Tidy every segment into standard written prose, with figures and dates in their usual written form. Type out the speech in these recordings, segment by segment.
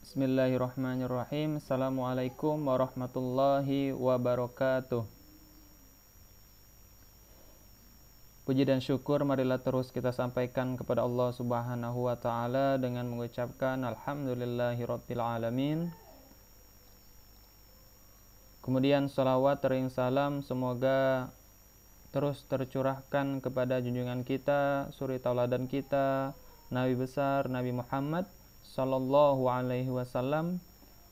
Bismillahirrahmanirrahim. Assalamualaikum warahmatullahi wabarakatuh. Puji dan syukur marilah terus kita sampaikan kepada Allah Subhanahu wa taala dengan mengucapkan alhamdulillahirabbil alamin. Kemudian salawat ring salam semoga terus tercurahkan kepada junjungan kita, suri tauladan kita, Nabi besar Nabi Muhammad sallallahu alaihi wasallam.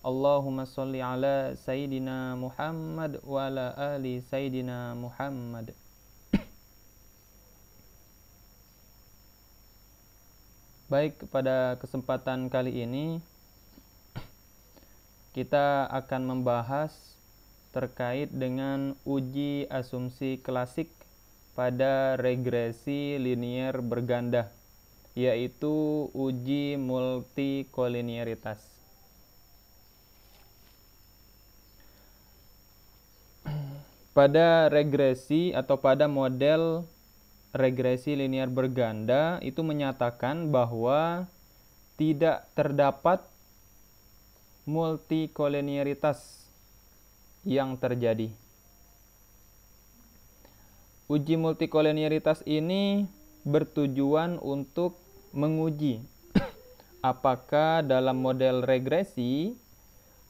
Allahumma sholli ala Sayyidina Muhammad wa ala ali Sayyidina Muhammad. Baik, pada kesempatan kali ini kita akan membahas terkait dengan uji asumsi klasik pada regresi linier berganda, yaitu uji multikolinearitas. Pada regresi atau pada model regresi linier berganda itu menyatakan bahwa tidak terdapat multikolinearitas yang terjadi. Uji multikolinearitas ini bertujuan untuk menguji apakah dalam model regresi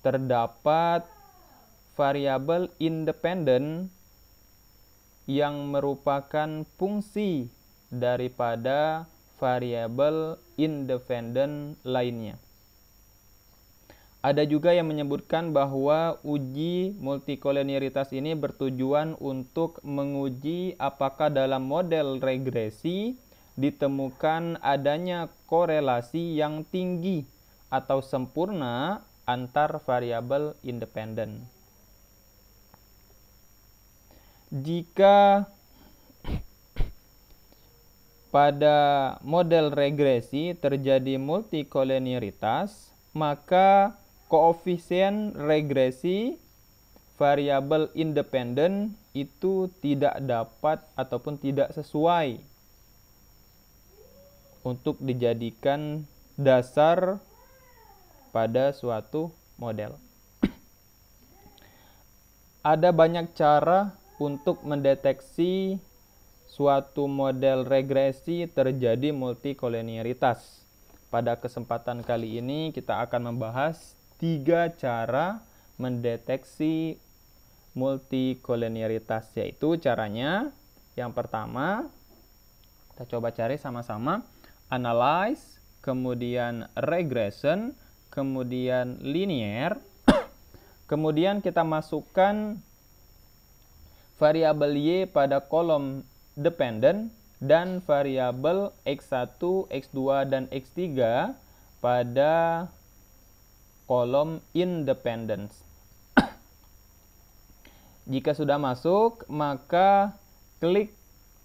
terdapat variabel independen yang merupakan fungsi daripada variabel independen lainnya. Ada juga yang menyebutkan bahwa uji multikolinearitas ini bertujuan untuk menguji apakah dalam model regresi ditemukan adanya korelasi yang tinggi atau sempurna antar variabel independen. Jika pada model regresi terjadi multikolinearitas, maka koefisien regresi variabel independen itu tidak dapat ataupun tidak sesuai untuk dijadikan dasar pada suatu model. Ada banyak cara untuk mendeteksi suatu model regresi terjadi multikolinearitas. Pada kesempatan kali ini kita akan membahas 3 cara mendeteksi multikolinearitas, yaitu caranya yang pertama kita coba cari sama-sama, analyze, kemudian regression, kemudian linear. Kemudian kita masukkan variabel Y pada kolom dependen dan variabel X1, X2, dan X3 pada kolom independence. Jika sudah masuk, maka klik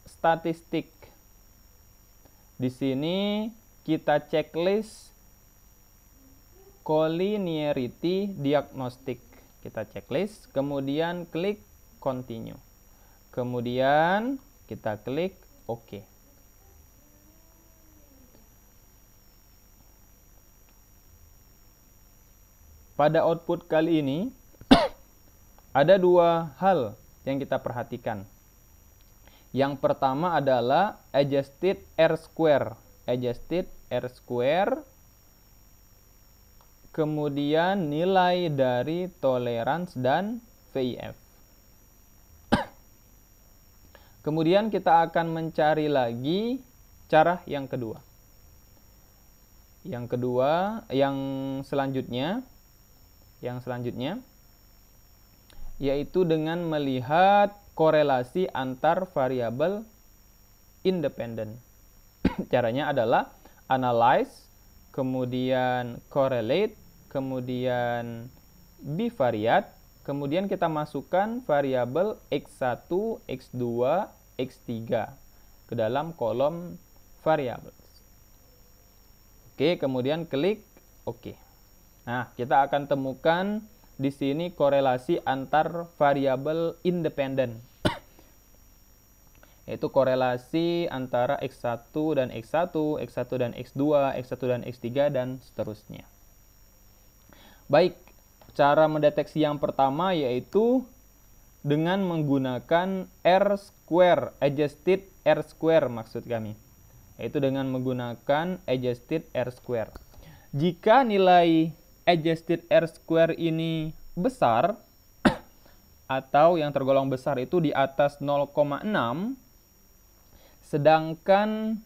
statistik. Di sini kita checklist collinearity diagnostic. Kita checklist, kemudian klik continue. Kemudian kita klik OK. Pada output kali ini ada 2 hal yang kita perhatikan. Yang pertama adalah adjusted R-square. Adjusted R-square. Kemudian nilai dari tolerance dan VIF. Kemudian kita akan mencari lagi cara yang kedua. Yang selanjutnya yaitu dengan melihat korelasi antar variabel independen. Caranya adalah analyze, kemudian correlate, kemudian bivariate, kemudian kita masukkan variabel X1, X2, X3 ke dalam kolom variabel. Oke, kemudian klik OK. Nah, kita akan temukan di sini korelasi antar variabel independen. Yaitu korelasi antara X1 dan X1, X1 dan X2, X1 dan X3, dan seterusnya. Baik, cara mendeteksi yang pertama yaitu dengan menggunakan R-square, adjusted R-square maksud kami. Yaitu dengan menggunakan adjusted R-square. Jika nilai adjusted R-square ini besar, atau yang tergolong besar itu di atas 0,6, sedangkan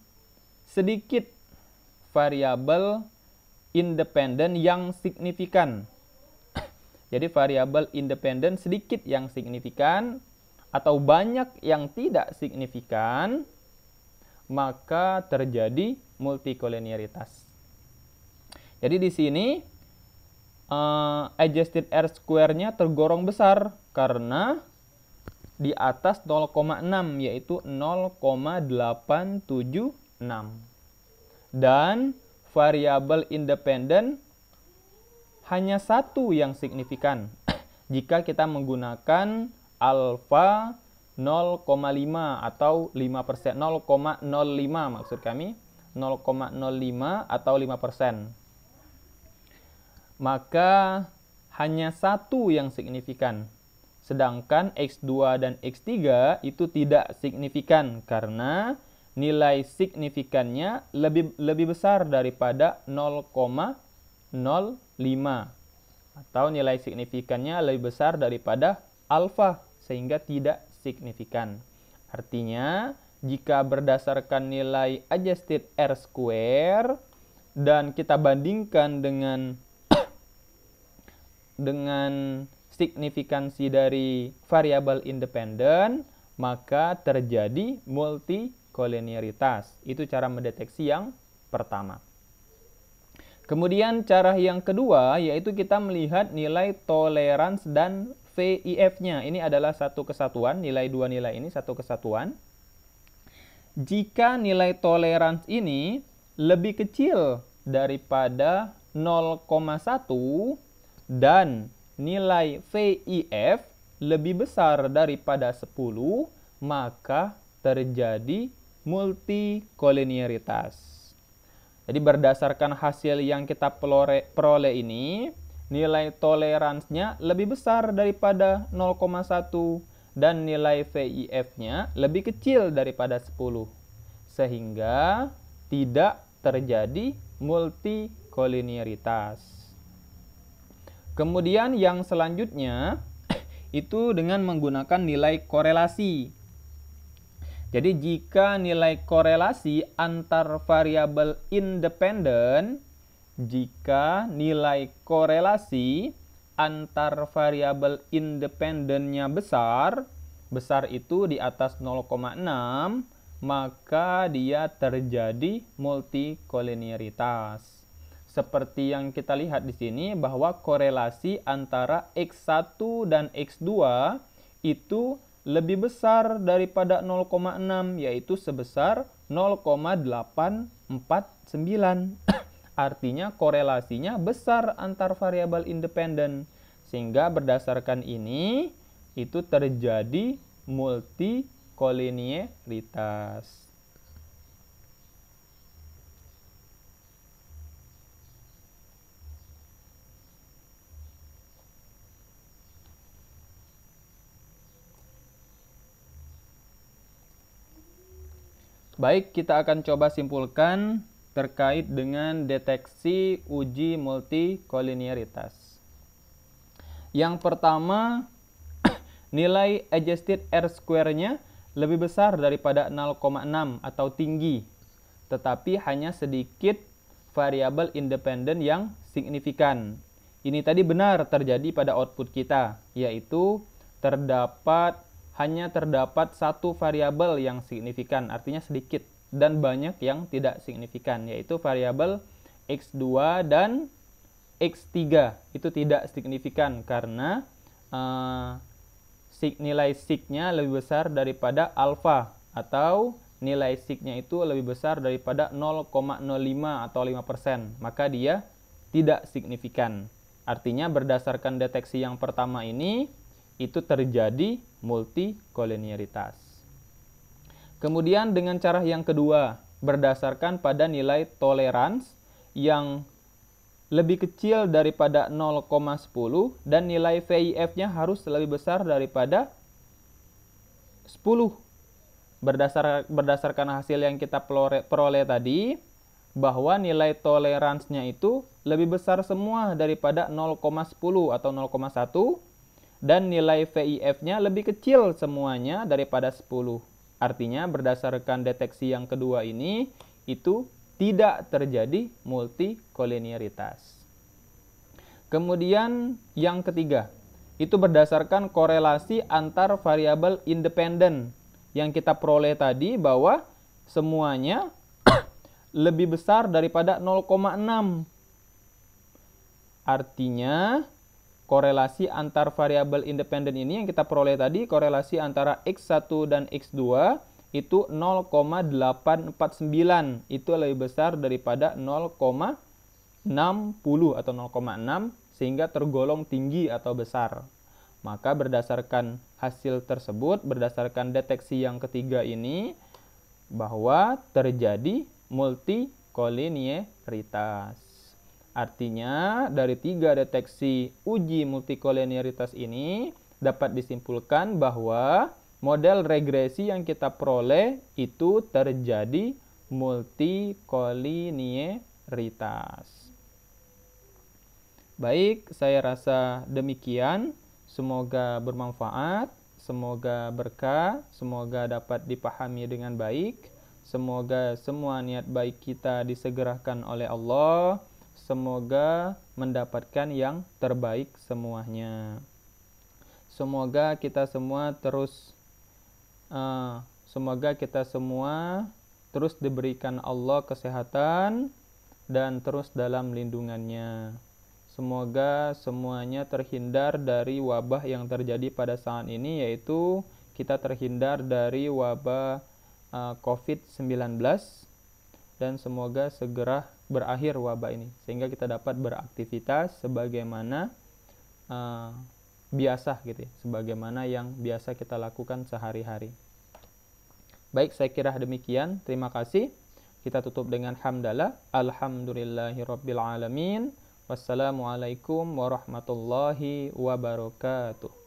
sedikit variabel independen yang signifikan. Jadi variabel independen sedikit yang signifikan atau banyak yang tidak signifikan, maka terjadi multikolinearitas. Jadi di sini adjusted R-square-nya tergolong besar karena di atas 0,6 yaitu 0,876. Dan variabel independen hanya satu yang signifikan jika kita menggunakan alfa 0,5 atau 5%, 0,05 maksud kami, 0,05 atau 5%. Maka hanya satu yang signifikan. Sedangkan X2 dan X3 itu tidak signifikan karena nilai signifikannya lebih besar daripada 0,05 atau nilai signifikannya lebih besar daripada alfa sehingga tidak signifikan. Artinya jika berdasarkan nilai adjusted R-square dan kita bandingkan dengan signifikansi dari variabel independen, maka terjadi multikolinearitas. Itu cara mendeteksi yang pertama. Kemudian cara yang kedua yaitu kita melihat nilai tolerans dan VIF-nya. Ini adalah satu kesatuan, nilai dua nilai ini satu kesatuan. Jika nilai tolerans ini lebih kecil daripada 0,1 dan nilai VIF lebih besar daripada 10, maka terjadi multikolinearitas. Jadi berdasarkan hasil yang kita peroleh ini, nilai toleransnya lebih besar daripada 0,1 dan nilai VIF-nya lebih kecil daripada 10. Sehingga tidak terjadi multikolinearitas. Kemudian yang selanjutnya itu dengan menggunakan nilai korelasi. Jadi jika nilai korelasi antar variabel independen, jika nilai korelasi antar variabel independennya besar itu di atas 0,6, maka dia terjadi multikolinearitas. Seperti yang kita lihat di sini bahwa korelasi antara X1 dan X2 itu lebih besar daripada 0,6 yaitu sebesar 0,849. Artinya korelasinya besar antar variabel independen. Sehingga berdasarkan ini itu terjadi multikolinearitas. Baik, kita akan coba simpulkan terkait dengan deteksi uji multikolinearitas. Yang pertama, nilai adjusted R-square-nya lebih besar daripada 0,6 atau tinggi, tetapi hanya sedikit variabel independen yang signifikan. Ini tadi benar terjadi pada output kita, yaitu hanya terdapat satu variabel yang signifikan, artinya sedikit, dan banyak yang tidak signifikan, yaitu variabel X2 dan X3 itu tidak signifikan karena nilai sig-nya lebih besar daripada alfa, atau nilai sig-nya itu lebih besar daripada 0,05 atau 5%, maka dia tidak signifikan. Artinya berdasarkan deteksi yang pertama ini, itu terjadi multikolinearitas. Kemudian dengan cara yang kedua, berdasarkan pada nilai tolerans yang lebih kecil daripada 0,10 dan nilai VIF-nya harus lebih besar daripada 10. Berdasarkan hasil yang kita peroleh tadi, bahwa nilai toleransinya itu lebih besar semua daripada 0,10 atau 0,1 dan nilai VIF-nya lebih kecil semuanya daripada 10. Artinya berdasarkan deteksi yang kedua ini itu tidak terjadi multikolinearitas. Kemudian yang ketiga, itu berdasarkan korelasi antar variabel independen yang kita peroleh tadi bahwa semuanya lebih besar daripada 0,6. Artinya korelasi antar variabel independen ini yang kita peroleh tadi, korelasi antara X1 dan X2 itu 0,849. Itu lebih besar daripada 0,60 atau 0,6 sehingga tergolong tinggi atau besar. Maka berdasarkan hasil tersebut, berdasarkan deteksi yang ketiga ini, bahwa terjadi multikolinearitas. Artinya dari 3 deteksi uji multikolinearitas ini dapat disimpulkan bahwa model regresi yang kita peroleh itu terjadi multikolinearitas. Baik, saya rasa demikian. Semoga bermanfaat, semoga berkah, semoga dapat dipahami dengan baik. Semoga semua niat baik kita disegerakan oleh Allah. Semoga mendapatkan yang terbaik semuanya. Semoga kita semua terus diberikan Allah kesehatan dan terus dalam lindungannya. Semoga semuanya terhindar dari wabah yang terjadi pada saat ini, yaitu kita terhindar dari wabah COVID-19 dan semoga segera berakhir wabah ini sehingga kita dapat beraktivitas sebagaimana biasa gitu ya, sebagaimana yang biasa kita lakukan sehari-hari. Baik, saya kira demikian. Terima kasih. Kita tutup dengan hamdalah. Alhamdulillahirabbil alamin. Wassalamualaikum warahmatullahi wabarakatuh.